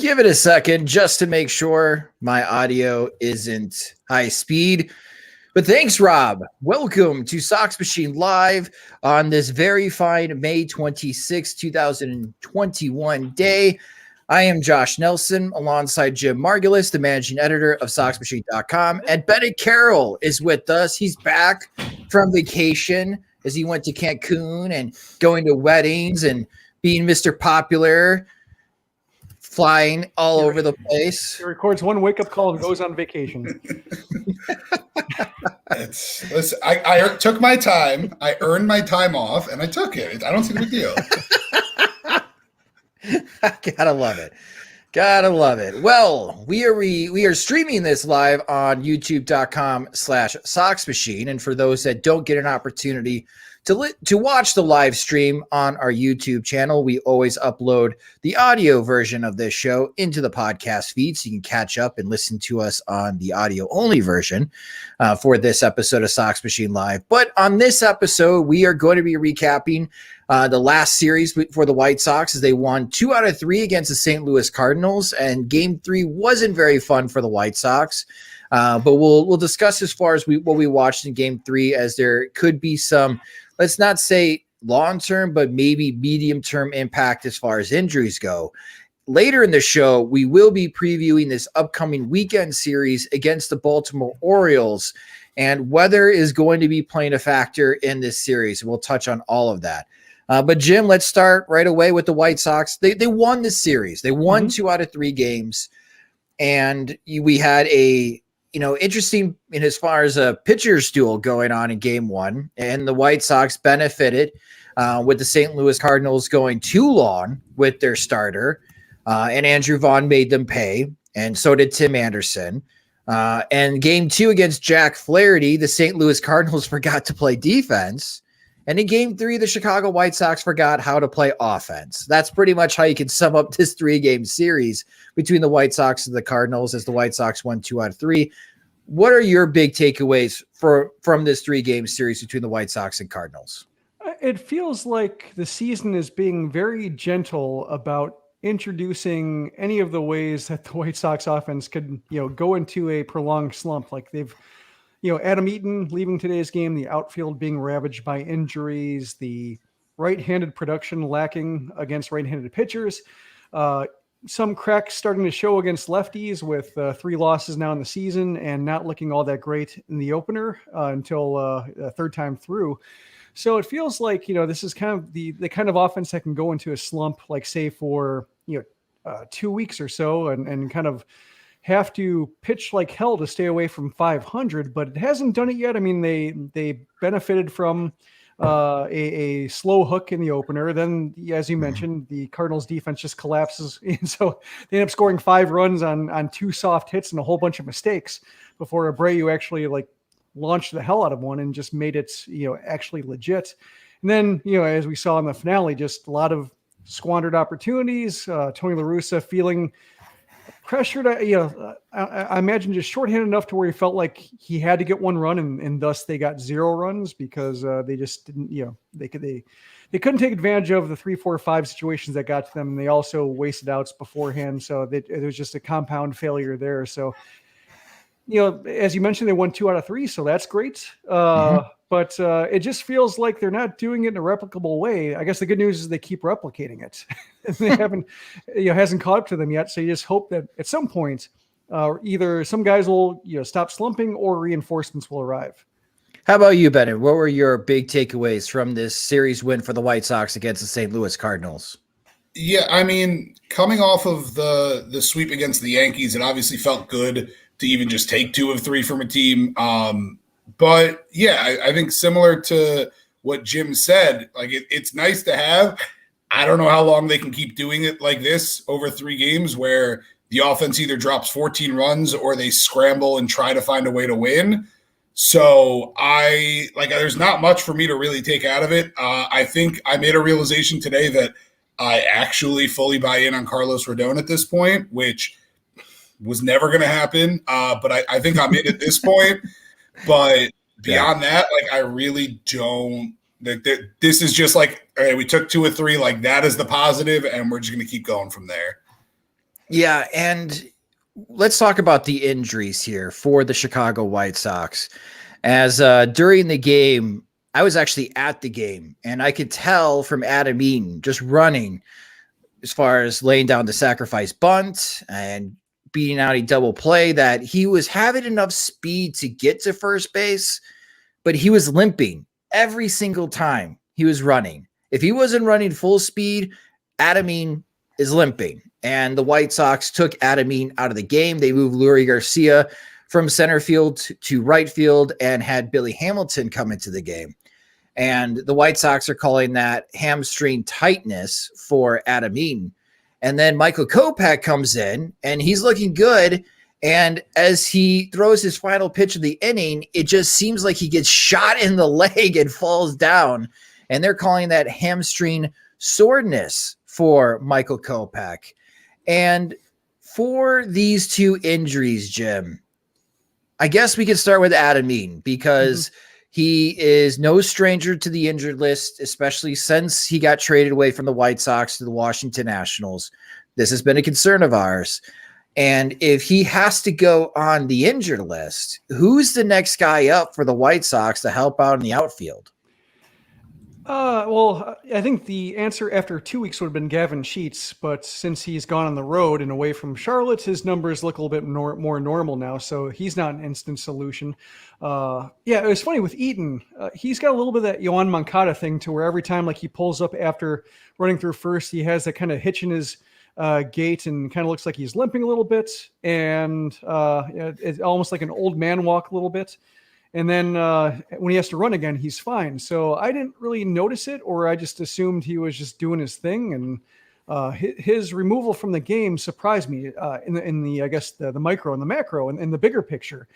Give it a second just to make sure my audio isn't high speed. But thanks, Rob. Welcome to Sox Machine Live on this very fine May 26, 2021 day. I am Josh Nelson alongside Jim Margulis, the managing editor of SoxMachine.com. And Bennett Carroll is with us. He's back from vacation as he went to Cancun and going to weddings and being Mr. Popular, flying all over the place. He records one wake-up call and goes on vacation. Listen, I took my time. I earned my time off, and I took it. I don't see the big deal. Gotta love it. Gotta love it. Well, we are streaming this live on youtube.com/SoxMachine. And for those that don't get an opportunity to watch the live stream on our YouTube channel, we always upload the audio version of this show into the podcast feed so you can catch up and listen to us on the audio only version for this episode of Sox Machine Live. But on this episode, we are going to be recapping the last series for the White Sox as they won 2 out of 3 against the St. Louis Cardinals, and Game 3 wasn't very fun for the White Sox. But we'll discuss as far as what we watched in Game 3, as there could be some, let's not say long-term, but maybe medium-term impact as far as injuries go. Later in the show, we will be previewing this upcoming weekend series against the Baltimore Orioles, and weather is going to be playing a factor in this series. We'll touch on all of that. But Jim, let's start right away with the White Sox. They won this series. They won 2 out of 3 games, and we had a interesting in as far as a pitcher's duel going on in Game 1, and the White Sox benefited with the St. Louis Cardinals going too long with their starter, and Andrew Vaughn made them pay, and so did Tim Anderson. And Game 2 against Jack Flaherty, the St. Louis Cardinals forgot to play defense. And in Game 3, the Chicago White Sox forgot how to play offense. That's pretty much how you can sum up this 3-game series between the White Sox and the Cardinals, as the White Sox won 2 out of 3. What are your big takeaways from this 3-game series between the White Sox and Cardinals? It feels like the season is being very gentle about introducing any of the ways that the White Sox offense could, go into a prolonged slump. Like they've, Adam Eaton leaving today's game, the outfield being ravaged by injuries, the right-handed production lacking against right-handed pitchers, some cracks starting to show against lefties with 3 losses now in the season and not looking all that great in the opener until a third time through. So it feels like, this is kind of the kind of offense that can go into a slump, like say for, 2 weeks or so and kind of have to pitch like hell to stay away from 500, but it hasn't done it yet. I mean, they benefited from a slow hook in the opener. Then, as you mentioned, the Cardinals defense just collapses. And so they end up scoring 5 runs on 2 soft hits and a whole bunch of mistakes before Abreu actually launched the hell out of one and just made it, actually legit. And then, as we saw in the finale, just a lot of squandered opportunities. Tony La Russa feeling pressured, I imagine just shorthanded enough to where he felt like he had to get 1 run, and thus they got 0 runs because they just didn't, they couldn't take advantage of the 3, 4, 5 situations that got to them. And they also wasted outs beforehand. So it was just a compound failure there. So, as you mentioned, they won 2 out of 3. So that's great. But it just feels like they're not doing it in a replicable way. I guess the good news is they keep replicating it. They haven't, hasn't caught up to them yet. So you just hope that at some point, either some guys will, stop slumping or reinforcements will arrive. How about you, Bennett? What were your big takeaways from this series win for the White Sox against the St. Louis Cardinals? Yeah, I mean, coming off of the sweep against the Yankees, it obviously felt good to even just take 2 of 3 from a team. But yeah, I think similar to what Jim said, it's nice to have. I don't know how long they can keep doing it like this over 3 games where the offense either drops 14 runs or they scramble and try to find a way to win. So there's not much for me to really take out of it. I think I made a realization today that I actually fully buy in on Carlos Rodon at this point, which was never going to happen. But I think I'm in at this point. But beyond that, I really don't. This is just okay, we took 2 or 3. That is the positive, and we're just going to keep going from there. Yeah, and let's talk about the injuries here for the Chicago White Sox. As during the game, I was actually at the game, and I could tell from Adam Eaton just running as far as laying down the sacrifice bunt and beating out a double play that he was having enough speed to get to first base, but he was limping every single time he was running. If he wasn't running full speed, Adam Eaton is limping. And the White Sox took Adam Eaton out of the game. They moved Lurie Garcia from center field to right field and had Billy Hamilton come into the game. And the White Sox are calling that hamstring tightness for Adam Eaton. And then Michael Kopech comes in, and he's looking good. And as he throws his final pitch of the inning, it just seems like he gets shot in the leg and falls down. And they're calling that hamstring soreness for Michael Kopech. And for these two injuries, Jim, I guess we could start with Adam Eaton because he is no stranger to the injured list, especially since he got traded away from the White Sox to the Washington Nationals. This has been a concern of ours. And if he has to go on the injured list, who's the next guy up for the White Sox to help out in the outfield? Well, I think the answer after 2 weeks would have been Gavin Sheets, but since he's gone on the road and away from Charlotte, his numbers look a little bit more normal now, so he's not an instant solution. Yeah, it was funny with Eaton. He's got a little bit of that Yoan Moncada thing to where every time like he pulls up after running through first, he has that kind of hitch in his gait and kind of looks like he's limping a little bit, and it's almost like an old man walk a little bit. And then when he has to run again, he's fine. So I didn't really notice it, or I just assumed he was just doing his thing. And his removal from the game surprised me in the I guess the micro and the macro and the bigger picture.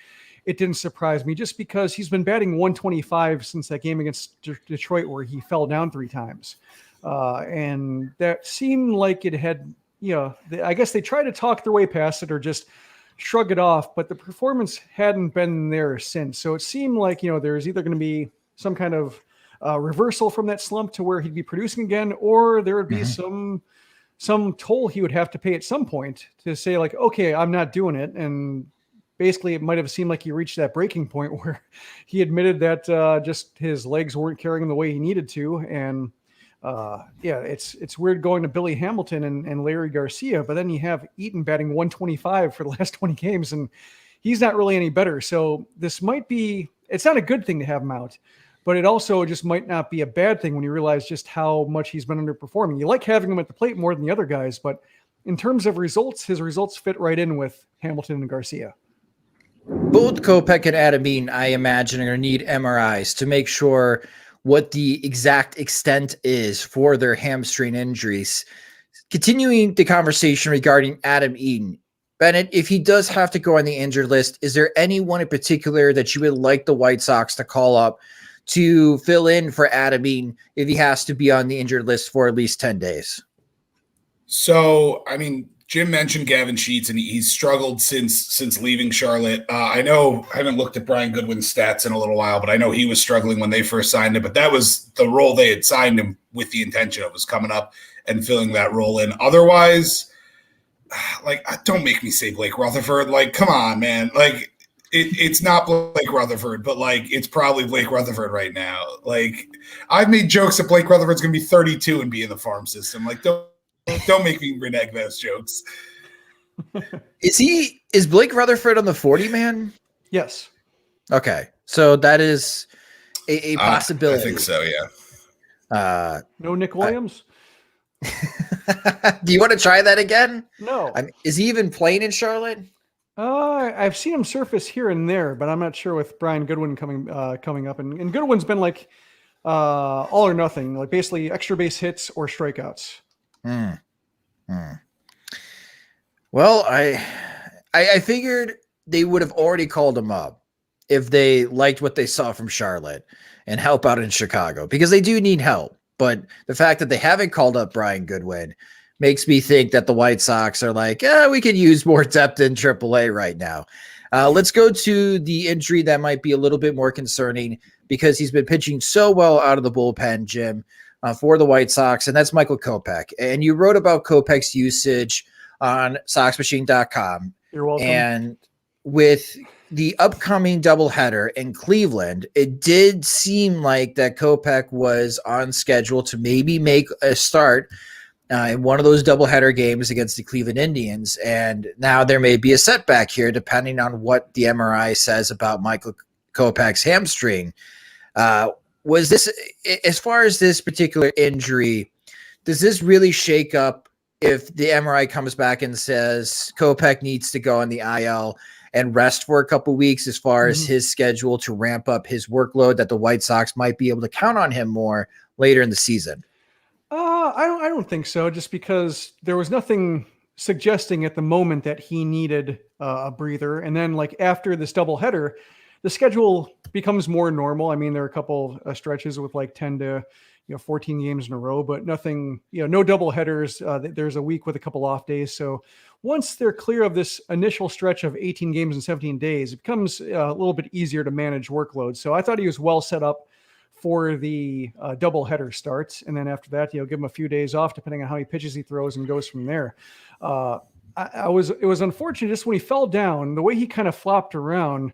It didn't surprise me just because he's been batting 125 since that game against Detroit where he fell down 3 times. And that seemed like it had, I guess they tried to talk their way past it or just shrug it off, but the performance hadn't been there since. So it seemed like, there's either going to be some kind of reversal from that slump to where he'd be producing again, or there would be some toll he would have to pay at some point to say like, okay, I'm not doing it. And basically it might've seemed like he reached that breaking point where he admitted that just his legs weren't carrying him the way he needed to. And it's weird going to Billy Hamilton and Larry Garcia, but then you have Eaton batting 125 for the last 20 games, and he's not really any better. So this might be, it's not a good thing to have him out, but it also just might not be a bad thing when you realize just how much he's been underperforming. You like having him at the plate more than the other guys, but in terms of results, his results fit right in with Hamilton and Garcia. Both Kopeck and Adam Eaton, I imagine, are going to need MRIs to make sure what the exact extent is for their hamstring injuries. Continuing the conversation regarding Adam Eaton, Bennett, if he does have to go on the injured list, is there anyone in particular that you would like the White Sox to call up to fill in for Adam Eaton if he has to be on the injured list for at least 10 days? So, Jim mentioned Gavin Sheets, and he's struggled since leaving Charlotte. I know I haven't looked at Brian Goodwin's stats in a little while, but I know he was struggling when they first signed him. But that was the role they had signed him with the intention of, was coming up and filling that role in. Otherwise, don't make me say Blake Rutherford. Come on, man. It's not Blake Rutherford, but it's probably Blake Rutherford right now. I've made jokes that Blake Rutherford's going to be 32 and be in the farm system. Don't make me renege those jokes. Is Blake Rutherford on the 40 man? Yes. Okay. So that is a possibility. I think so. Yeah. No Nick Williams. Do you want to try that again? No. Is he even playing in Charlotte? I've seen him surface here and there, but I'm not sure with Brian Goodwin coming up. And Goodwin's been all or nothing, basically extra base hits or strikeouts. Well, I figured they would have already called him up if they liked what they saw from Charlotte and help out in Chicago, because they do need help. But the fact that they haven't called up Brian Goodwin makes me think that the White Sox are we could use more depth in AAA right now. Let's go to the injury that might be a little bit more concerning because he's been pitching so well out of the bullpen, Jim. For the White Sox, and that's Michael Kopeck. And you wrote about Kopech's usage on SoxMachine.com. You're welcome. And with the upcoming doubleheader in Cleveland, it did seem like that Kopeck was on schedule to maybe make a start in one of those doubleheader games against the Cleveland Indians. And now there may be a setback here, depending on what the MRI says about Michael Kopech's hamstring. Was this, as far as this particular injury, does this really shake up if the MRI comes back and says Kopeck needs to go on the IL and rest for a couple weeks, as far as his schedule to ramp up his workload, that the White Sox might be able to count on him more later in the season? I don't think so, just because there was nothing suggesting at the moment that he needed a breather. And then like after this doubleheader, the schedule becomes more normal. I mean, there are a couple stretches with like 10 to 14 games in a row, but nothing, no double headers. There's a week with a couple off days. So once they're clear of this initial stretch of 18 games in 17 days, it becomes a little bit easier to manage workload. So I thought he was well set up for the double header starts. And then after that, give him a few days off, depending on how many pitches he throws, and goes from there. It was unfortunate just when he fell down, the way he kind of flopped around.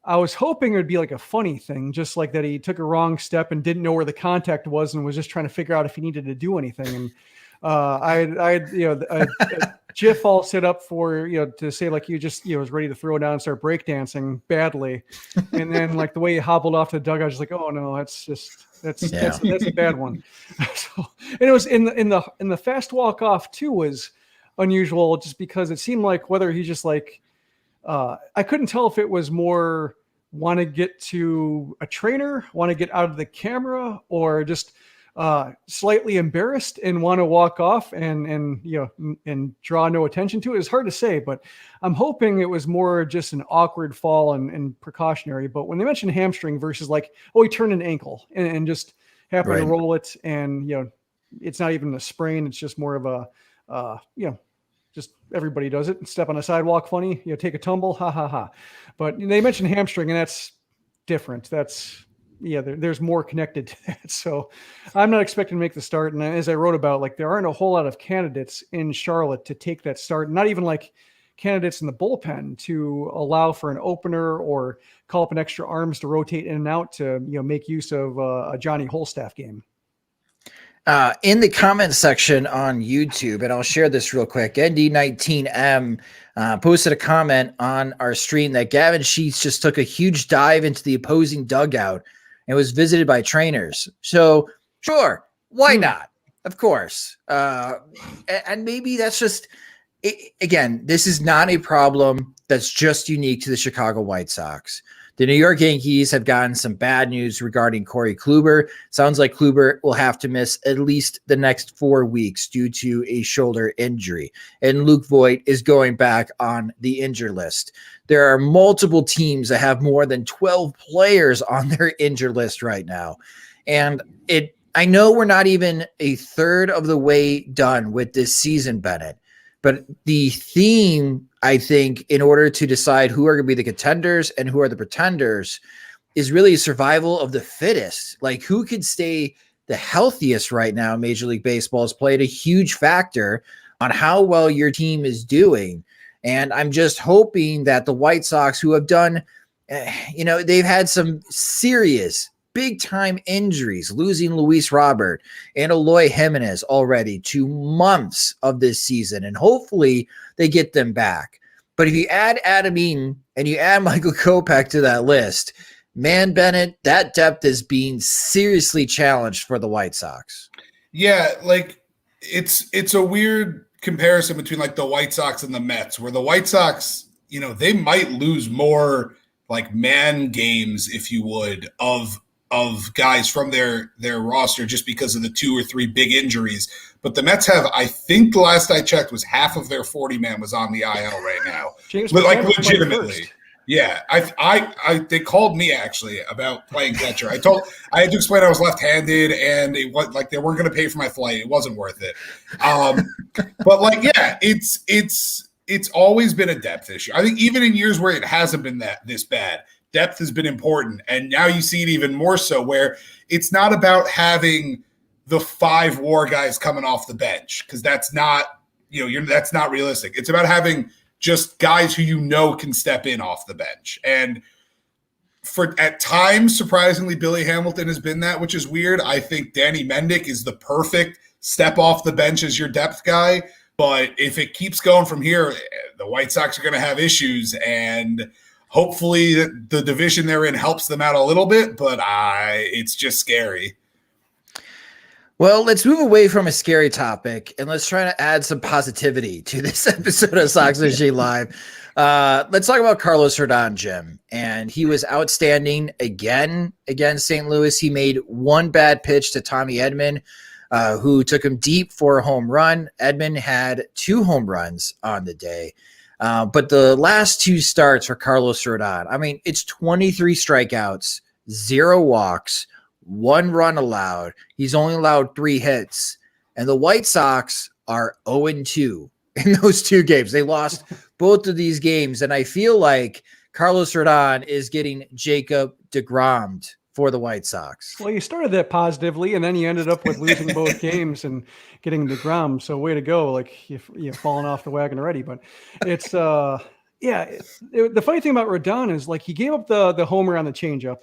I was hoping it would be like a funny thing, just like that he took a wrong step and didn't know where the contact was and was just trying to figure out if he needed to do anything. And I GIF all set up for, to say like you just, was ready to throw down and start breakdancing badly. And then like the way he hobbled off the dugout, I was like, oh no, that's a bad one. So, and it was in the fast walk off too was unusual, just because it seemed like whether he just like, I couldn't tell if it was more want to get to a trainer, want to get out of the camera, or just slightly embarrassed and want to walk off and draw no attention to it. It's hard to say, but I'm hoping it was more just an awkward fall and precautionary. But when they mentioned hamstring versus like, oh, he turned an ankle and just happened to roll it, and it's not even a sprain. It's just more of a just everybody does it. Step on a sidewalk, funny, take a tumble, ha ha ha. But they mentioned hamstring, and that's different. That's there's more connected to that. So I'm not expecting to make the start. And as I wrote about, like, there aren't a whole lot of candidates in Charlotte to take that start. Not even like candidates in the bullpen to allow for an opener or call up an extra arms to rotate in and out to make use of a Johnny Holstaff game. In the comment section on YouTube, and I'll share this real quick, ND19M posted a comment on our stream that Gavin Sheets just took a huge dive into the opposing dugout and was visited by trainers. So, sure, why not? Of course. And maybe that's just, again, this is not a problem that's just unique to the Chicago White Sox. The New York Yankees have gotten some bad news regarding Corey Kluber. Sounds like Kluber will have to miss at least the next 4 weeks due to a shoulder injury. And Luke Voigt is going back on the injured list. There are multiple teams that have more than 12 players on their injured list right now. And I know we're not even a third of the way done with this season, Bennett. But the theme, I think, in order to decide who are going to be the contenders and who are the pretenders, is really survival of the fittest. Like, who could stay the healthiest right now in Major League Baseball has played a huge factor on how well your team is doing. And I'm just hoping that the White Sox, who have done, they've had some serious big-time injuries, losing Luis Robert and Eloy Jimenez already to months of this season, and hopefully they get them back. But if you add Adam Eaton and you add Michael Kopeck to that list, man, Bennett, that depth is being seriously challenged for the White Sox. Yeah, like it's a weird comparison between like the White Sox and the Mets, where the White Sox, they might lose more like man games, if you would, of guys from their roster just because of the 2 or 3 big injuries. But the Mets have, I think the last I checked was half of their 40-man was on the IL right now. But like legitimately. Yeah. They called me actually about playing catcher. I had to explain I was left-handed and it was like they weren't going to pay for my flight. It wasn't worth it. But like, yeah, it's always been a depth issue. I think even in years where it hasn't been this bad, depth has been important. And now you see it even more so, where it's not about having the 5 WAR guys coming off the bench, because that's not that's not realistic. It's about having just guys who can step in off the bench. And at times, surprisingly, Billy Hamilton has been that, which is weird. I think Danny Mendick is the perfect step off the bench as your depth guy. But if it keeps going from here, the White Sox are going to have issues, and hopefully the division they're in helps them out a little bit, but it's just scary. Well, let's move away from a scary topic and let's try to add some positivity to this episode of Sox Machine Live. Let's talk about Carlos Rodon, Jim. And he was outstanding again against St. Louis. He made one bad pitch to Tommy Edman, who took him deep for a home run. Edman had 2 home runs on the day. But the last 2 starts for Carlos Rodon, I mean, it's 23 strikeouts, 0 walks, 1 run allowed. He's only allowed 3 hits. And the White Sox are 0-2 in those 2 games. They lost both of these games. And I feel like Carlos Rodon is getting Jacob DeGrommed for the White Sox. Well, you started that positively, and then you ended up with losing both games and getting DeGrom. So way to go. Like you've fallen off the wagon already. But it's, the funny thing about Rodon is like he gave up the homer on the changeup.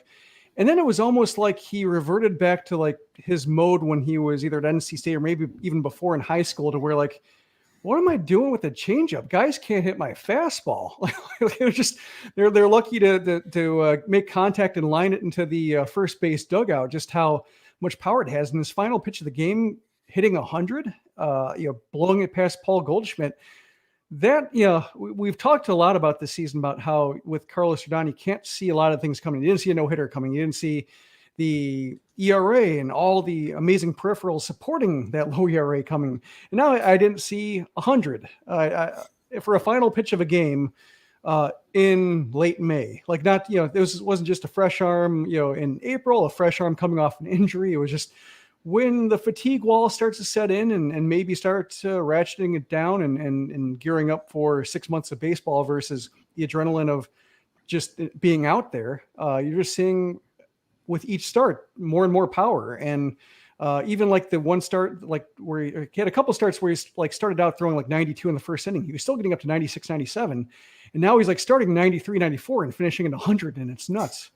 And then it was almost like he reverted back to like his mode when he was either at NC State or maybe even before in high school, to where like, what am I doing with the changeup? Guys can't hit my fastball. They're just they're lucky to make contact and line it into the first base dugout. Just how much power it has. In his final pitch of the game, hitting 100, blowing it past Paul Goldschmidt. That, we've talked a lot about this season about how with Carlos Rodon, you can't see a lot of things coming. You didn't see a no-hitter coming. You didn't see the ERA and all the amazing peripherals supporting that low ERA coming. And now I didn't see 100 for a final pitch of a game in late May. Like not, this wasn't just a fresh arm, in April, a fresh arm coming off an injury. It was just when the fatigue wall starts to set in and maybe start ratcheting it down and gearing up for 6 months of baseball versus the adrenaline of just being out there, you're just seeing with each start more and more power. And even like the one start, like where he had a couple starts where he's like started out throwing like 92 in the first inning. He was still getting up to 96, 97. And now he's like starting 93, 94 and finishing at 100. And it's nuts.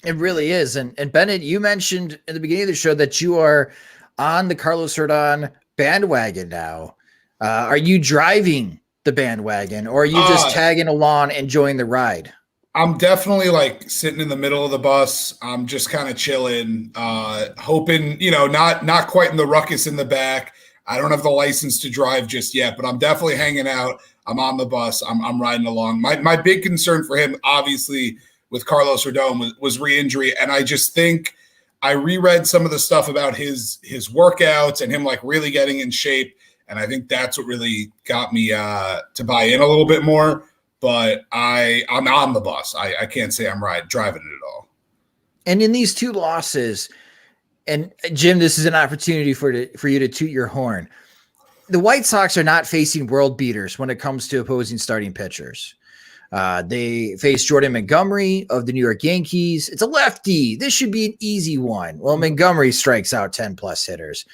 It really is. And Bennett, you mentioned in the beginning of the show that you are on the Carlos Rodon bandwagon now. Are you driving the bandwagon, or are you just tagging along, enjoying the ride? I'm definitely like sitting in the middle of the bus. I'm just kind of chilling, hoping, not quite in the ruckus in the back. I don't have the license to drive just yet, but I'm definitely hanging out. I'm on the bus. I'm riding along. My big concern for him, obviously, with Carlos Rodon was re-injury. And I just think I reread some of the stuff about his workouts and him like really getting in shape. And I think that's what really got me to buy in a little bit more. But I'm on the bus. I can't say I'm driving it at all. And in these 2 losses, and Jim, this is an opportunity for you to toot your horn. The White Sox are not facing world beaters when it comes to opposing starting pitchers. They face Jordan Montgomery of the New York Yankees. It's a lefty. This should be an easy one. Well, Montgomery strikes out 10+ hitters.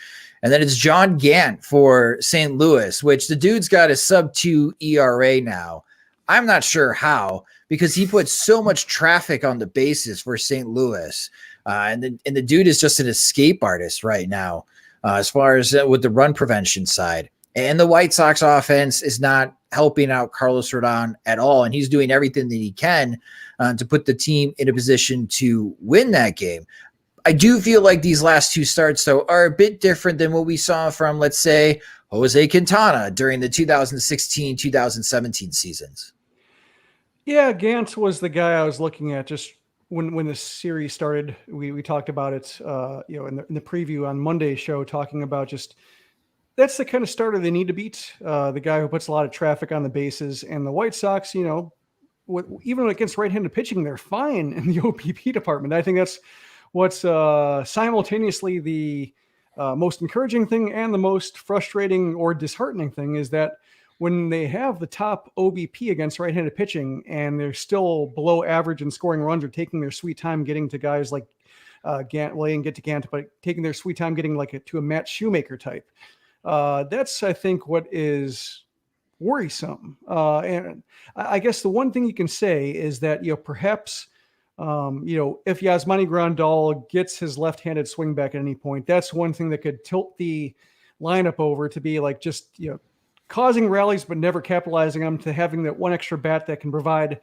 And then it's John Gant for St. Louis, which the dude's got a sub-2 ERA now. I'm not sure how, because he puts so much traffic on the bases for St. Louis. And the dude is just an escape artist right now, as far as with the run prevention side. And the White Sox offense is not helping out Carlos Rodon at all. And he's doing everything that he can to put the team in a position to win that game. I do feel like these last 2 starts, though, are a bit different than what we saw from, let's say, Jose Quintana during the 2016-2017 seasons. Yeah, Gantz was the guy I was looking at just when the series started. We talked about it, in the preview on Monday's show, talking about just that's the kind of starter they need to beat. The guy who puts a lot of traffic on the bases. And the White Sox, even against right-handed pitching, they're fine in the OPP department. I think that's what's simultaneously the most encouraging thing and the most frustrating or disheartening thing is that when they have the top OBP against right-handed pitching and they're still below average in scoring runs or taking their sweet time getting to guys like Gant, well, they didn't get to Gant, but taking their sweet time getting to a Matt Shoemaker type. That's, I think, what is worrisome. And I guess the one thing you can say is that, perhaps, if Yasmani Grandal gets his left-handed swing back at any point, that's one thing that could tilt the lineup over to be like just, causing rallies but never capitalizing them, to having that one extra bat that can provide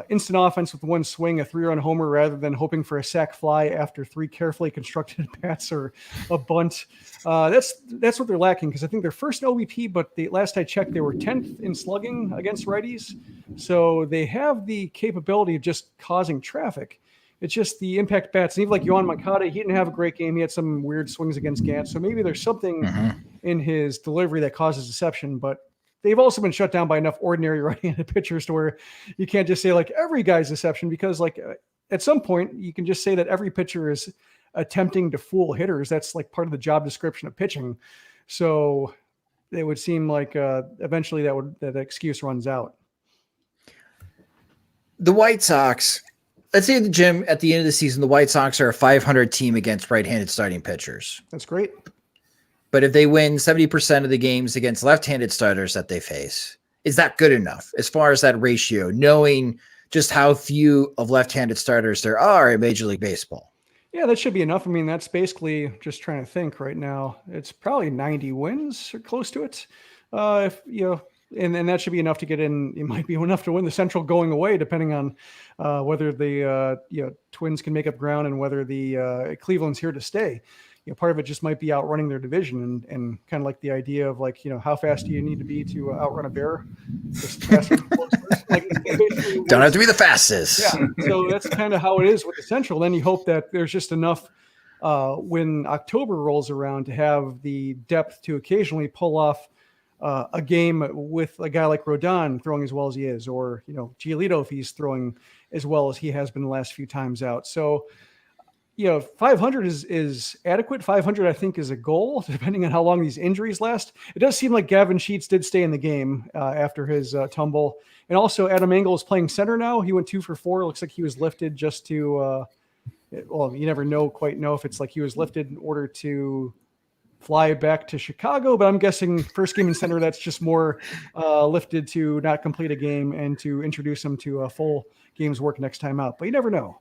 instant offense with one swing, a 3-run homer, rather than hoping for a sac fly after 3 carefully constructed bats or a bunt. That's what they're lacking, because I think they're first in OBP, but the last I checked, they were 10th in slugging against righties. So they have the capability of just causing traffic. It's just the impact bats. And even like Yohan Moncada, he didn't have a great game. He had some weird swings against Gant. So maybe there's something in his delivery that causes deception, but they've also been shut down by enough ordinary right-handed pitchers to where you can't just say like every guy's deception, because like at some point you can just say that every pitcher is attempting to fool hitters. That's like part of the job description of pitching. So it would seem like eventually that excuse runs out. The White Sox, let's say, Jim, at the end of the season, the White Sox are a 500 team against right-handed starting pitchers. That's great. But if they win 70% of the games against left-handed starters that they face, is that good enough as far as that ratio, knowing just how few of left-handed starters there are in Major League Baseball? Yeah, that should be enough. I mean, that's basically, just trying to think right now, it's probably 90 wins or close to it. And that should be enough to get in. It might be enough to win the Central going away, depending on whether the Twins can make up ground and whether the Cleveland's here to stay. Part of it just might be outrunning their division, and kind of like the idea of like, how fast do you need to be to outrun a bear? Just faster, like, don't have to be the fastest. Yeah. So that's kind of how it is with the Central. Then you hope that there's just enough when October rolls around to have the depth to occasionally pull off a game with a guy like Rodon throwing as well as he is, or, Giolito, if he's throwing as well as he has been the last few times out. So, 500 is adequate. 500, I think, is a goal, depending on how long these injuries last. It does seem like Gavin Sheets did stay in the game after his tumble. And also, Adam Engel is playing center now. He went 2 for 4. Looks like he was lifted just to, you never quite know if it's like he was lifted in order to fly back to Chicago. But I'm guessing first game in center, that's just more lifted to not complete a game and to introduce him to a full game's work next time out. But you never know.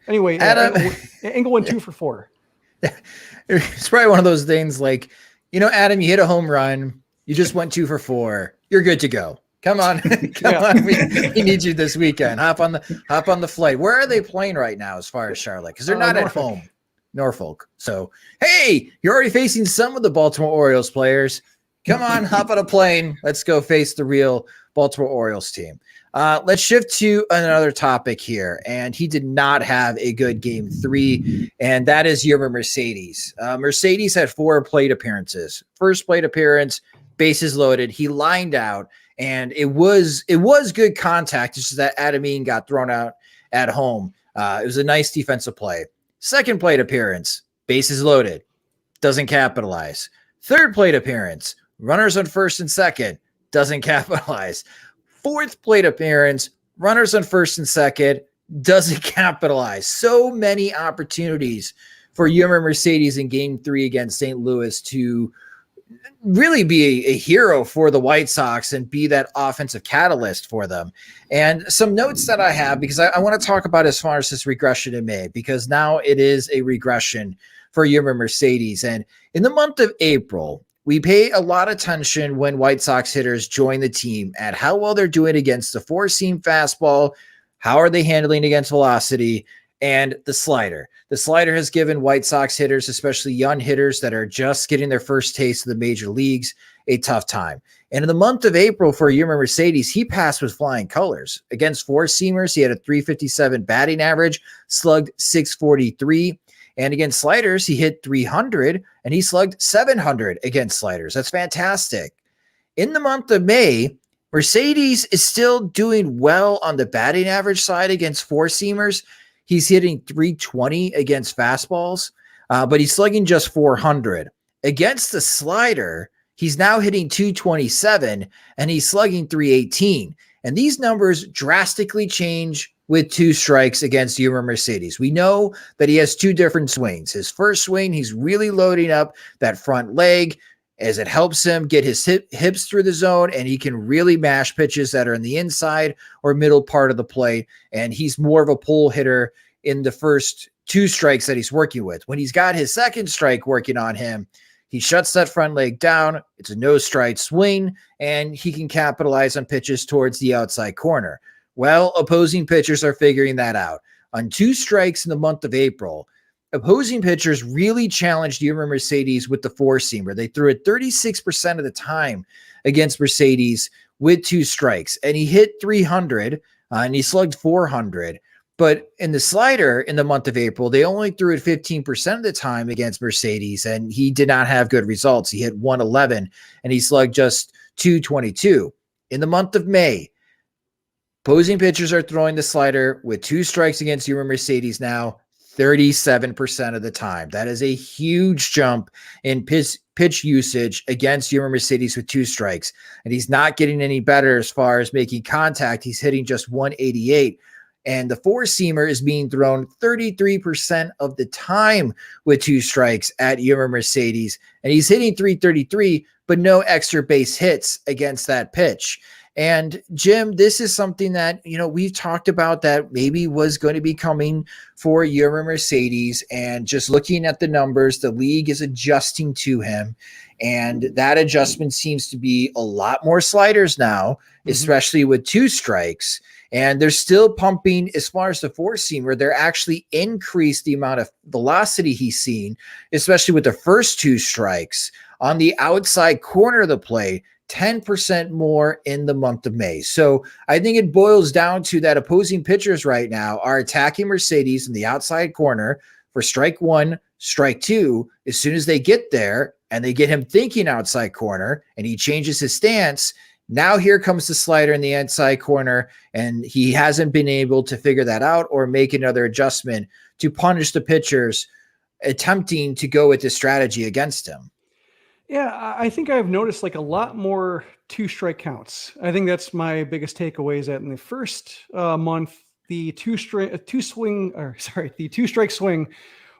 Anyway, Adam, Engel went 2 for 4. It's probably one of those things like, Adam, you hit a home run. You just went 2 for 4. You're good to go. Come on. On. We need you this weekend. Hop on the flight. Where are they playing right now as far as Charlotte? Because they're not at home. Norfolk. So, hey, you're already facing some of the Baltimore Orioles players. Come on, hop on a plane. Let's go face the real Baltimore Orioles team. Let's shift to another topic here. And he did not have a good game 3, and that is Yermin Mercedes. Mercedes had 4 plate appearances. First plate appearance, bases loaded. He lined out, and it was good contact. It's just that Adam Eaton got thrown out at home. It was a nice defensive play. Second plate appearance, bases loaded, doesn't capitalize. Third plate appearance, runners on first and second, doesn't capitalize. Fourth plate appearance, runners on first and second, doesn't capitalize. So many opportunities for Yermin Mercedes in game 3 against St. Louis to really be a hero for the White Sox and be that offensive catalyst for them. And some notes that I have, because I want to talk about as far as this regression in May, because now it is a regression for Yermin Mercedes. And in the month of April, we pay a lot of attention when White Sox hitters join the team at how well they're doing against the 4-seam fastball, how are they handling against velocity, and the slider. The slider has given White Sox hitters, especially young hitters that are just getting their first taste of the major leagues, a tough time. And in the month of April for Yermin Mercedes, he passed with flying colors. Against 4-seamers, he had a .357 batting average, slugged .643. And against sliders, he hit 300, and he slugged 700 against sliders. That's fantastic. In the month of May, Mercedes is still doing well on the batting average side against 4-seamers. He's hitting 320 against fastballs, but he's slugging just 400. Against the slider, he's now hitting 227, and he's slugging 318. And these numbers drastically change with 2 strikes against Yermin Mercedes. We know that he has 2 different swings. His first swing, he's really loading up that front leg, as it helps him get his hips through the zone, and he can really mash pitches that are in the inside or middle part of the plate. And he's more of a pull hitter in the first 2 strikes that he's working with. When he's got his second strike working on him, he shuts that front leg down. It's a no strike swing, and he can capitalize on pitches towards the outside corner. Well, opposing pitchers are figuring that out. On 2 strikes in the month of April, opposing pitchers really challenged Yurman Mercedes with the 4-seamer. They threw it 36% of the time against Mercedes with 2 strikes, and he hit 300 and he slugged 400. But in the slider in the month of April, they only threw it 15% of the time against Mercedes, and he did not have good results. He hit 111 and he slugged just 222. In the month of May, opposing pitchers are throwing the slider with 2 strikes against Yurman Mercedes now 37% of the time. That is a huge jump in pitch usage against Yurman Mercedes with 2 strikes. And he's not getting any better as far as making contact. He's hitting just 188. And the 4-seamer is being thrown 33% of the time with 2 strikes at Yurman Mercedes. And he's hitting 333, but no extra base hits against that pitch. And Jim, this is something that, we've talked about that maybe was going to be coming for Yurman Mercedes, and just looking at the numbers, the league is adjusting to him. And that adjustment seems to be a lot more sliders now, especially with 2 strikes. And they're still pumping, as far as the 4-seamer, they're actually increased the amount of velocity he's seen, especially with the first 2 strikes on the outside corner of the plate. 10% more in the month of May. So I think it boils down to that opposing pitchers right now are attacking Mercedes in the outside corner for strike 1, strike 2. As soon as they get there and they get him thinking outside corner and he changes his stance, now here comes the slider in the inside corner, and he hasn't been able to figure that out or make another adjustment to punish the pitchers attempting to go with this strategy against him. Yeah, I think I've noticed like a lot more 2-strike counts. I think that's my biggest takeaway, is that in the first month, the 2-strike swing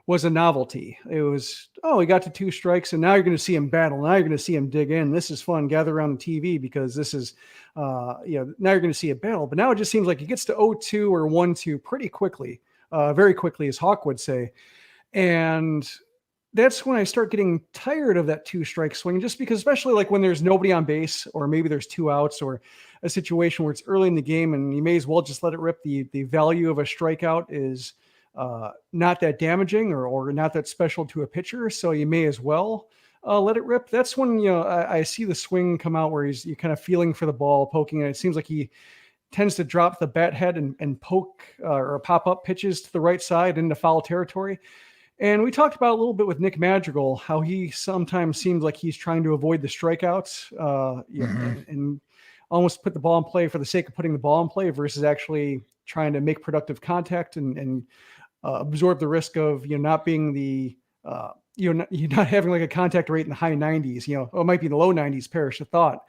was a novelty. It was, he got to 2 strikes, and now you're going to see him battle. Now you're going to see him dig in. This is fun. Gather around the TV, because this is, now you're going to see a battle. But now it just seems like he gets to 0-2 or 1-2 pretty quickly, very quickly, as Hawk would say. And that's when I start getting tired of that 2-strike swing, just because, especially like when there's nobody on base, or maybe there's 2 outs, or a situation where it's early in the game and you may as well just let it rip. The value of a strikeout is not that damaging or not that special to a pitcher. So you may as well let it rip. That's when, I see the swing come out where you're kind of feeling for the ball, poking, and it seems like he tends to drop the bat head and poke or pop up pitches to the right side into foul territory. And we talked about a little bit with Nick Madrigal, how he sometimes seems like he's trying to avoid the strikeouts and almost put the ball in play for the sake of putting the ball in play, versus actually trying to make productive contact and absorb the risk of, not being the, you're not having like a contact rate in the high 90s, it might be in the low 90s, perish the thought.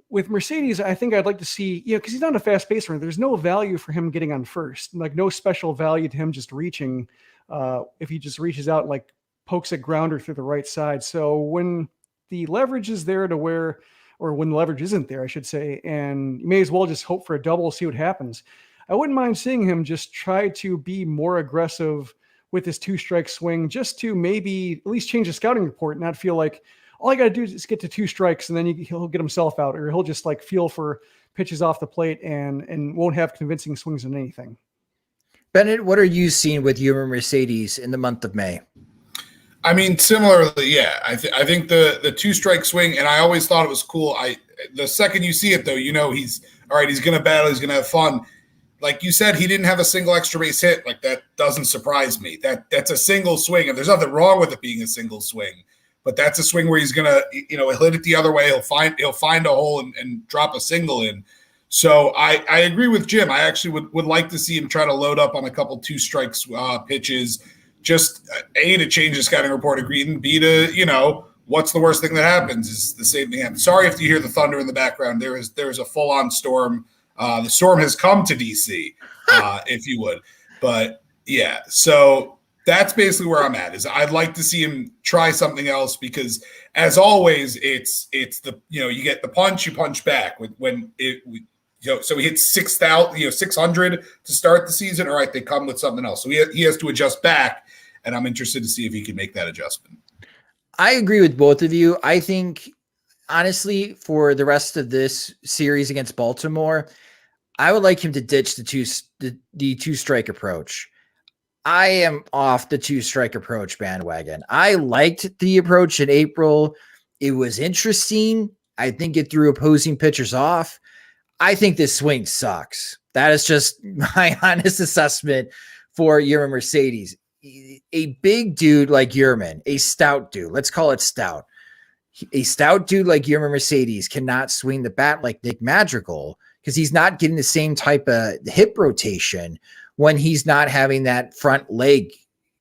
With Mercedes, I think I'd like to see, because he's not a fast base runner. There's no value for him getting on first, like no special value to him just reaching. If he just reaches out and like pokes a grounder through the right side. So when the leverage is there to where, or when the leverage isn't there, I should say, and you may as well just hope for a double, see what happens. I wouldn't mind seeing him just try to be more aggressive with his 2-strike swing, just to maybe at least change the scouting report, not feel like all I got to do is get to 2 strikes and then he'll get himself out, or he'll just like feel for pitches off the plate and won't have convincing swings in anything. Bennett, what are you seeing with Yurman Mercedes in the month of May? I mean, similarly, yeah. I think the 2-strike swing, and I always thought it was cool. The second you see it, though, he's all right. He's going to battle. He's going to have fun. Like you said, he didn't have a single extra base hit. Like, that doesn't surprise me. That's a single swing, and there's nothing wrong with it being a single swing. But that's a swing where he's going to, he'll hit it the other way. He'll find a hole and drop a single in. So I agree with Jim. I actually would like to see him try to load up on a couple 2-strike pitches, just A, to change the scouting report of Eaton, B, to, what's the worst thing that happens is the same thing happens. Sorry if you hear the thunder in the background. There is a full-on storm. The storm has come to D.C., if you would. But, yeah, so That's basically where I'm at. Is I'd like to see him try something else because, as always, it's the you get the punch, you punch back. So he hits 600 to start the season. All right, they come with something else. So he has to adjust back, and I'm interested to see if he can make that adjustment. I agree with both of you. I think, honestly, for the rest of this series against Baltimore, I would like him to ditch the two-strike approach. I am off the two-strike approach bandwagon. I liked the approach in April. It was interesting. I think it threw opposing pitchers off. I think this swing sucks. That is just my honest assessment for Yermin Mercedes. A big dude like Yermin, a stout dude, let's call it stout. A stout dude like Yermin Mercedes cannot swing the bat like Nick Madrigal because he's not getting the same type of hip rotation when he's not having that front leg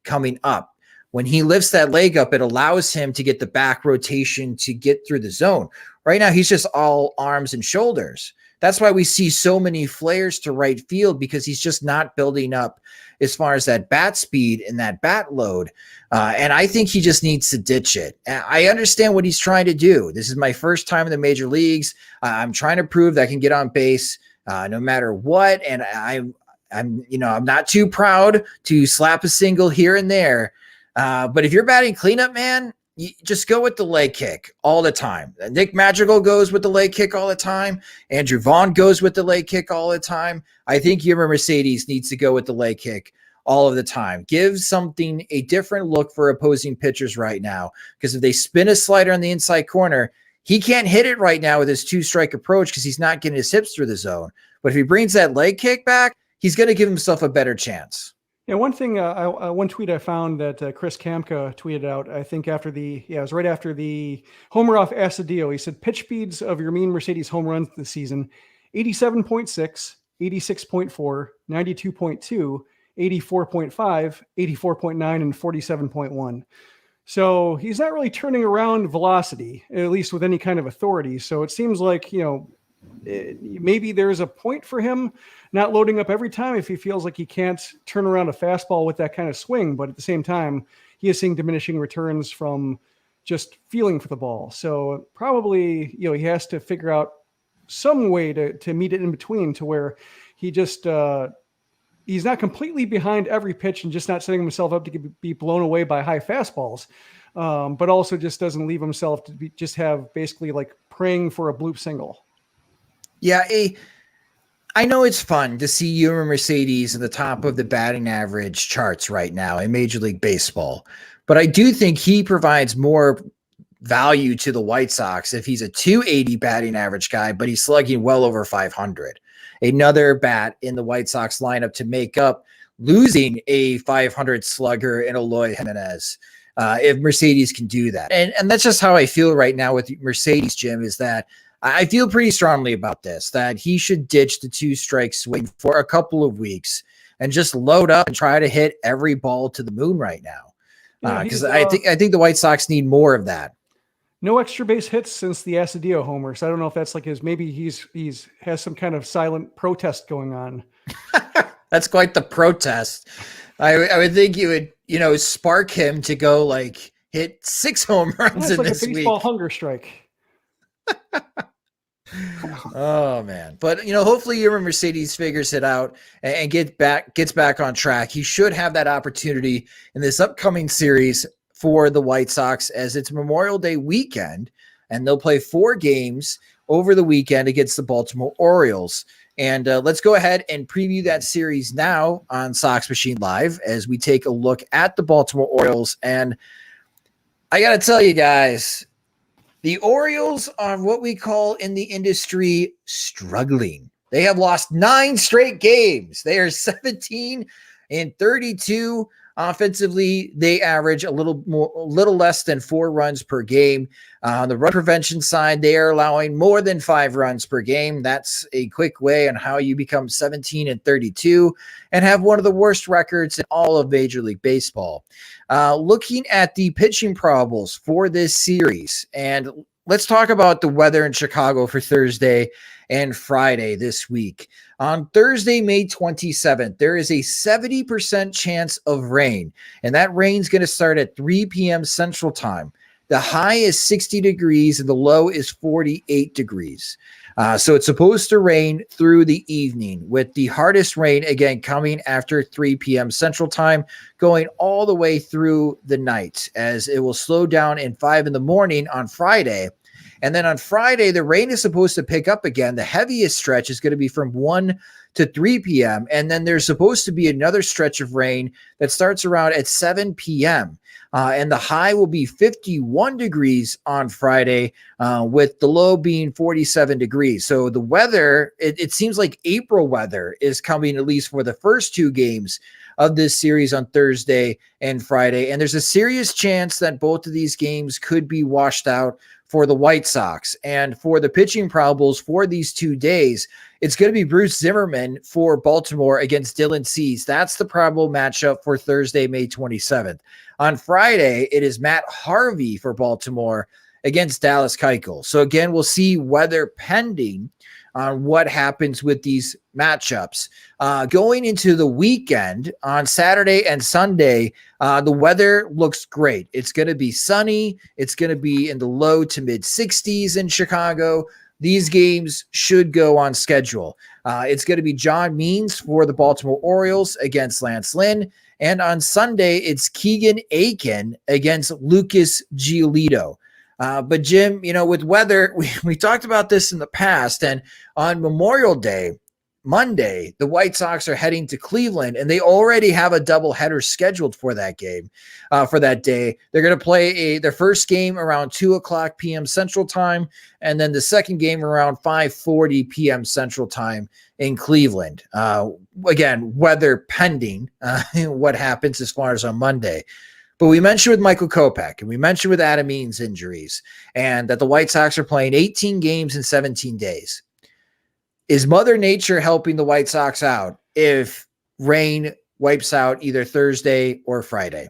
coming up. When he lifts that leg up, it allows him to get the back rotation to get through the zone. Right now, he's just all arms and shoulders. That's why we see so many flares to right field, because he's just not building up as far as that bat speed and that bat load. And I think he just needs to ditch it. I understand what he's trying to do. This is my first time in the major leagues. I'm trying to prove that I can get on base no matter what. And I'm not too proud to slap a single here and there. But if you're batting cleanup, man, you just go with the leg kick all the time. Nick Madrigal goes with the leg kick all the time. Andrew Vaughn goes with the leg kick all the time. I think Yermin Mercedes needs to go with the leg kick all of the time. Give something a different look for opposing pitchers right now, because if they spin a slider on the inside corner, he can't hit it right now with his two-strike approach because he's not getting his hips through the zone. But if he brings that leg kick back, he's going to give himself a better chance. Yeah, one thing, one tweet I found that Chris Kamka tweeted out, I think it was right after the homer off Asadillo. He said, pitch speeds of Yermin Mercedes home runs this season, 87.6, 86.4, 92.2, 84.5, 84.9, and 47.1. So he's not really turning around velocity, at least with any kind of authority. So it seems like, maybe there's a point for him not loading up every time if he feels like he can't turn around a fastball with that kind of swing. But at the same time, he is seeing diminishing returns from just feeling for the ball. So probably, he has to figure out some way to meet it in between to where he just, he's not completely behind every pitch and just not setting himself up to be blown away by high fastballs. But also just doesn't leave himself to just have basically like praying for a bloop single. Yeah, I know it's fun to see Yermin Mercedes at the top of the batting average charts right now in Major League Baseball, but I do think he provides more value to the White Sox if he's a 280 batting average guy, but he's slugging well over 500. Another bat in the White Sox lineup to make up losing a 500 slugger in Eloy Jimenez. If Mercedes can do that. And that's just how I feel right now with Mercedes, Jim, is that I feel pretty strongly about this, that he should ditch the two-strike swing for a couple of weeks and just load up and try to hit every ball to the moon right now. Because I think the White Sox need more of that. No extra base hits since the Asadillo homer. So I don't know if that's like maybe he's has some kind of silent protest going on. That's quite the protest. I would think you would, spark him to go like hit 6 home runs in this week. Like a baseball hunger strike. Oh man. But hopefully Yermin Mercedes figures it out and gets back on track. He should have that opportunity in this upcoming series for the White Sox, as it's Memorial Day weekend, and they'll play 4 games over the weekend against the Baltimore Orioles. And let's go ahead and preview that series now on Sox Machine Live as we take a look at the Baltimore Orioles. And I got to tell you guys, the Orioles are what we call in the industry struggling. They have lost 9 straight games. They are 17-32. Offensively, they average a little less than 4 runs per game. On the run prevention side, they are allowing more than 5 runs per game. That's a quick way on how you become 17-32 and have one of the worst records in all of Major League Baseball. Looking at the pitching probables for this series, and let's talk about the weather in Chicago for Thursday and Friday this week. On Thursday, May 27th, there is a 70% chance of rain, and that rain's going to start at 3 p.m. Central Time. The high is 60 degrees and the low is 48 degrees. So it's supposed to rain through the evening, with the hardest rain, again, coming after 3 p.m. Central Time, going all the way through the night, as it will slow down in 5 in the morning on Friday. And then on Friday, the rain is supposed to pick up again. The heaviest stretch is going to be from 1 to 3 p.m. And then there's supposed to be another stretch of rain that starts around at 7 p.m. And the high will be 51 degrees on Friday, with the low being 47 degrees. So the weather, it seems like April weather is coming, at least for the first 2 games of this series on Thursday and Friday. And there's a serious chance that both of these games could be washed out for the White Sox. And for the pitching probables for these 2 days, it's going to be Bruce Zimmerman for Baltimore against Dylan Cease. That's the probable matchup for Thursday, May 27th. On Friday, it is Matt Harvey for Baltimore against Dallas Keuchel. So again, we'll see weather pending on what happens with these matchups. Going into the weekend on Saturday and Sunday, the weather looks great. It's going to be sunny. It's going to be in the low to mid 60s in Chicago. These games should go on schedule. It's going to be John Means for the Baltimore Orioles against Lance Lynn. And on Sunday, it's Keegan Aiken against Lucas Giolito. But Jim, with weather, we talked about this in the past, and on Memorial Day, Monday, the White Sox are heading to Cleveland, and they already have a doubleheader scheduled for that game, for that day. They're going to play their first game around 2:00 p.m. Central Time, and then the second game around 5:40 p.m. Central Time in Cleveland. Again, weather pending what happens as far as on Monday. But we mentioned with Michael Kopeck, and we mentioned with Adam Eaton's injuries, and that the White Sox are playing 18 games in 17 days. Is Mother Nature helping the White Sox out if rain wipes out either Thursday or Friday?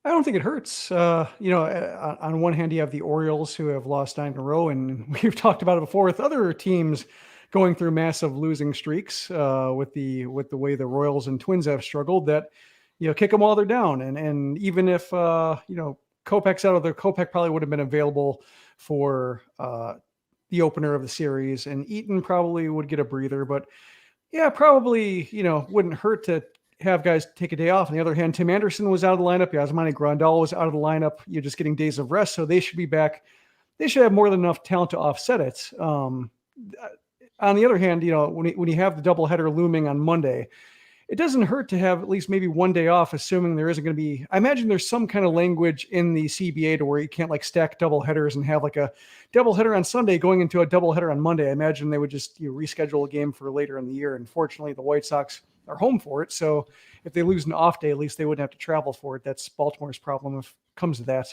I don't think it hurts. On one hand, you have the Orioles, who have lost 9 in a row, and we've talked about it before with other teams going through massive losing streaks, with the way the Royals and Twins have struggled, that kick them while they're down. And even if Kopech's out of there, Kopeck probably would have been available for the opener of the series, and Eaton probably would get a breather. But yeah, probably wouldn't hurt to have guys take a day off. On the other hand, Tim Anderson was out of the lineup. Yasmani Grandal was out of the lineup. You're just getting days of rest, so they should be back. They should have more than enough talent to offset it. On the other hand, when you have the doubleheader looming on Monday, it doesn't hurt to have at least maybe one day off, assuming there isn't going to be. I imagine there's some kind of language in the CBA to where you can't stack double headers and have a double header on Sunday going into a double header on Monday. I imagine they would just reschedule a game for later in the year. And fortunately, the White Sox are home for it. So if they lose an off day, at least they wouldn't have to travel for it. That's Baltimore's problem if it comes to that.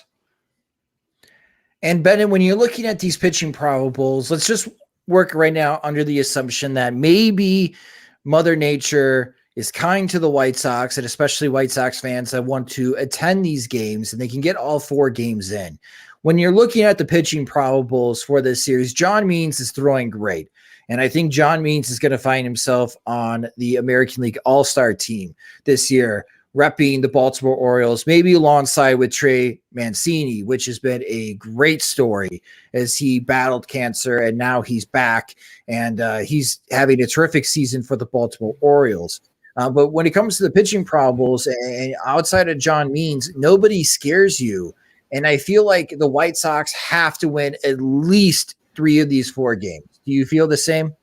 And Bennett, when you're looking at these pitching probables, let's just work right now under the assumption that maybe Mother Nature is kind to the White Sox, and especially White Sox fans that want to attend these games, and they can get all 4 games in. When you're looking at the pitching probables for this series, John Means is throwing great. And I think John Means is going to find himself on the American League All-Star team this year, repping the Baltimore Orioles, maybe alongside with Trey Mancini, which has been a great story as he battled cancer and now he's back, and he's having a terrific season for the Baltimore Orioles. But when it comes to the pitching probables, and outside of John Means, nobody scares you. And I feel like the White Sox have to win at least 3 of these 4 games. Do you feel the same?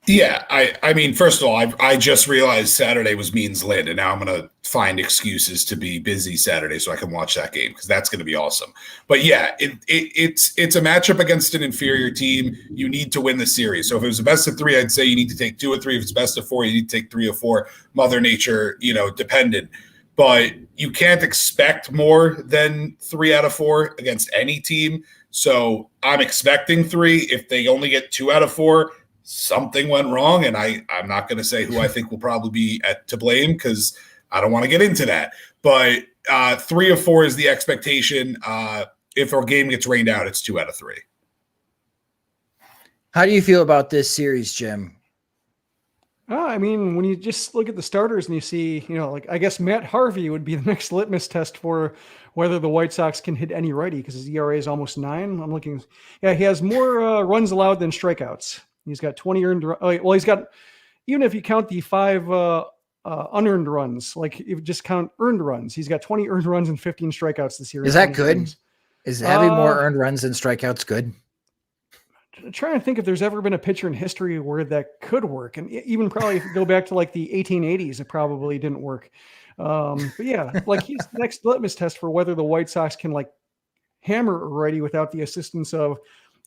Yeah, I mean, first of all, I just realized Saturday was Means Lynn, and now I'm going to find excuses to be busy Saturday so I can watch that game, because that's going to be awesome. But yeah, it's a matchup against an inferior team. You need to win the series. So if it was a best of 3, I'd say you need to take 2 or 3. If it's best of 4, you need to take 3 or 4. Mother Nature, dependent. But you can't expect more than 3 out of 4 against any team. So I'm expecting 3. If they only get 2 out of 4, something went wrong, and I'm not going to say who I think will probably be to blame, because I don't want to get into that. But 3 of 4 is the expectation. If our game gets rained out, it's 2 out of 3. How do you feel about this series, Jim? I mean, when you just look at the starters and you see, like I guess Matt Harvey would be the next litmus test for whether the White Sox can hit any righty because his ERA is almost 9. I'm looking. Yeah, he has more runs allowed than strikeouts. He's got 20 earned. Well, he's got, even if you count the 5 unearned runs, like if you just count earned runs, he's got 20 earned runs and 15 strikeouts this year. Is that good? Games. Is having more earned runs than strikeouts good? I'm trying to think if there's ever been a pitcher in history where that could work. And even probably if you go back to like the 1880s, it probably didn't work. But yeah, like he's the next litmus test for whether the White Sox can like hammer a righty without the assistance of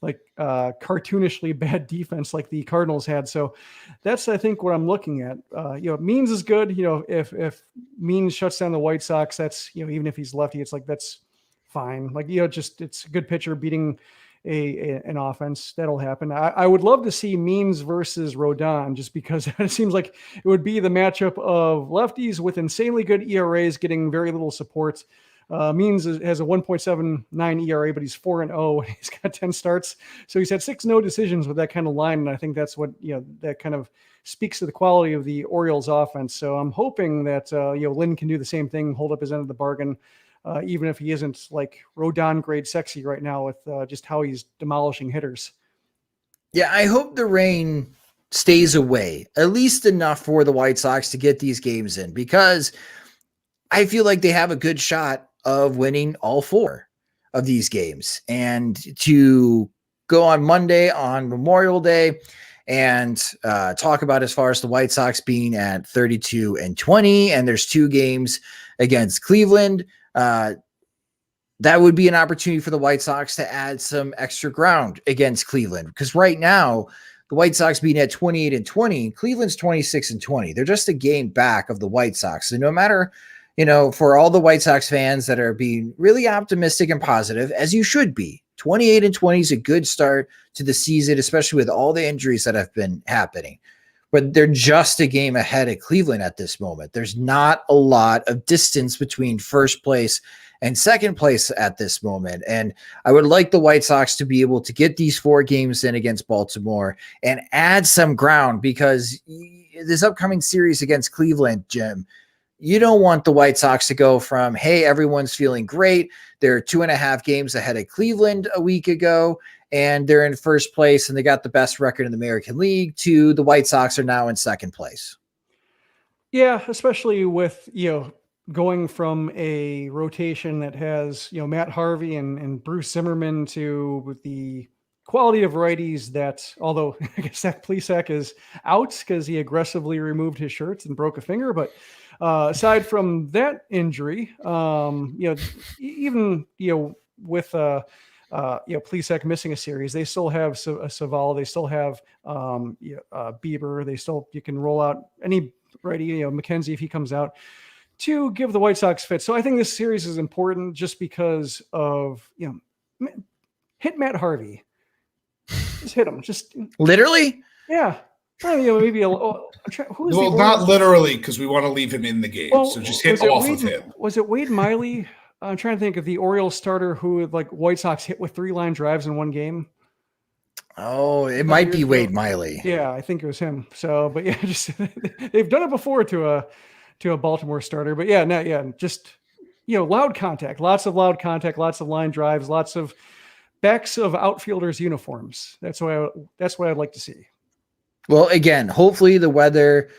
like cartoonishly bad defense like the Cardinals had. So that's, I think, what I'm looking at. Means is good. If Means shuts down the White Sox, that's, even if he's lefty, it's like, that's fine. Like, it's a good pitcher beating an offense. That'll happen. I would love to see Means versus Rodon, just because it seems like it would be the matchup of lefties with insanely good ERAs getting very little support. Means has a 1.79 ERA, but he's 4-0 and he's got 10 starts. So he's had 6 no decisions with that kind of line. And I think that's what, that kind of speaks to the quality of the Orioles offense. So I'm hoping that, Lynn can do the same thing, hold up his end of the bargain. Even if he isn't like Rodon grade sexy right now with just how he's demolishing hitters. Yeah, I hope the rain stays away, at least enough for the White Sox to get these games in, because I feel like they have a good shot of winning all 4 of these games. And to go on Monday on Memorial Day and talk about as far as the White Sox being at 32-20, and there's 2 games against Cleveland, that would be an opportunity for the White Sox to add some extra ground against Cleveland. Because right now, the White Sox being at 28-20, Cleveland's 26-20. They're just a game back of the White Sox. So no matter, for all the White Sox fans that are being really optimistic and positive, as you should be, 28-20 is a good start to the season, especially with all the injuries that have been happening. But they're just a game ahead of Cleveland at this moment. There's not a lot of distance between first place and second place at this moment. And I would like the White Sox to be able to get these 4 games in against Baltimore and add some ground, because this upcoming series against Cleveland, Jim, you don't want the White Sox to go from, hey, everyone's feeling great, they're 2.5 games ahead of Cleveland a week ago, and they're in first place and they got the best record in the American League, to the White Sox are now in second place. Yeah, especially with, going from a rotation that has, Matt Harvey and Bruce Zimmerman to the quality of righties that, although I guess that Plesac is out because he aggressively removed his shirts and broke a finger. But aside from that injury, even, with, Plesac missing a series, they still have Savall, they still have Bieber, you can roll out any righty, McKenzie if he comes out, to give the White Sox fit. So I think this series is important just because of, hit Matt Harvey. Just hit him. Just literally? Yeah. Maybe not literally, because we want to leave him in the game. So just hit off of him. Was it Wade Miley? I'm trying to think of the Orioles starter who like White Sox hit with 3 line drives in one game. Oh, it might be Wade Miley. Yeah, I think it was him. So, but yeah, just they've done it before to a Baltimore starter. But yeah, just loud contact, lots of loud contact, lots of line drives, lots of backs of outfielders' uniforms. That's what I'd like to see. Well, again, hopefully the weather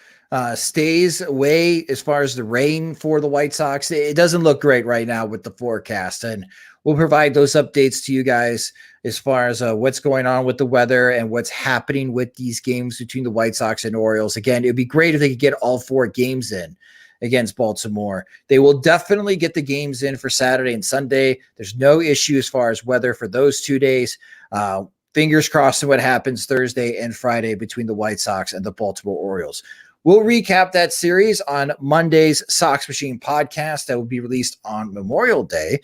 stays away as far as the rain for the White Sox. It doesn't look great right now with the forecast, and we'll provide those updates to you guys as far as what's going on with the weather and what's happening with these games between the White Sox and Orioles. Again, it'd be great if they could get all 4 games in against Baltimore. They will definitely get the games in for Saturday and Sunday. There's no issue as far as weather for those 2 days. Fingers crossed on what happens Thursday and Friday between the White Sox and the Baltimore Orioles. We'll recap that series on Monday's Sox Machine podcast that will be released on Memorial Day.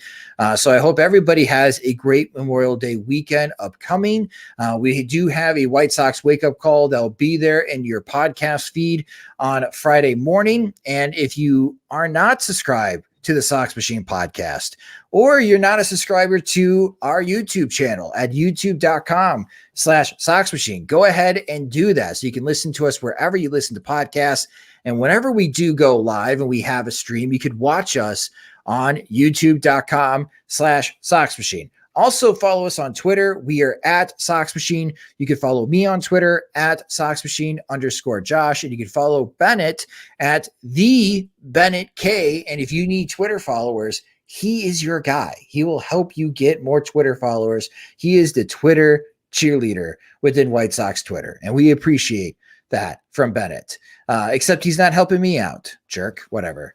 So I hope everybody has a great Memorial Day weekend upcoming. We do have a White Sox wake-up call that will be there in your podcast feed on Friday morning. And if you are not subscribed to the Sox Machine podcast, or you're not a subscriber to our YouTube channel at youtube.com/Sox Machine, go ahead and do that so you can listen to us wherever you listen to podcasts. And whenever we do go live and we have a stream, you could watch us on youtube.com/Sox Machine. Also follow us on Twitter. We are at Sox Machine. You can follow me on Twitter at SoxMachine_Josh. And you can follow Bennett at the Bennett K. And if you need Twitter followers, he is your guy. He will help you get more Twitter followers. He is the Twitter cheerleader within White Sox Twitter. And we appreciate that from Bennett. Except he's not helping me out. Jerk, whatever.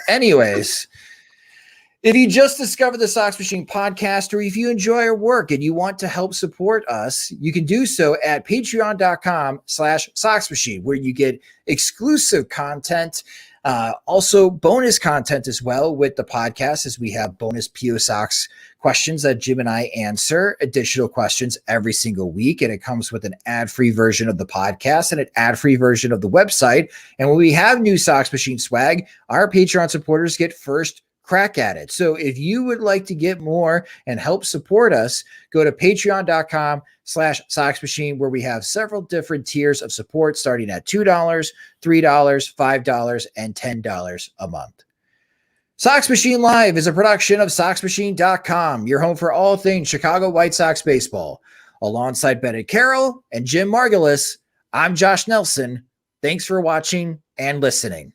Anyways, if you just discovered the Sox Machine podcast, or if you enjoy our work and you want to help support us, you can do so at patreon.com/Sox Machine, where you get exclusive content, also bonus content as well with the podcast, as we have bonus PO Sox questions that Jim and I answer, additional questions every single week. And it comes with an ad-free version of the podcast and an ad-free version of the website. And when we have new Sox Machine swag, our Patreon supporters get first crack at it. So if you would like to get more and help support us, go to patreon.com/Sox Machine, where we have several different tiers of support starting at $2, $3, $5, and $10 a month. Sox Machine Live is a production of SoxMachine.com, your home for all things Chicago White Sox baseball. Alongside Bennett Carroll and Jim Margulis, I'm Josh Nelson. Thanks for watching and listening.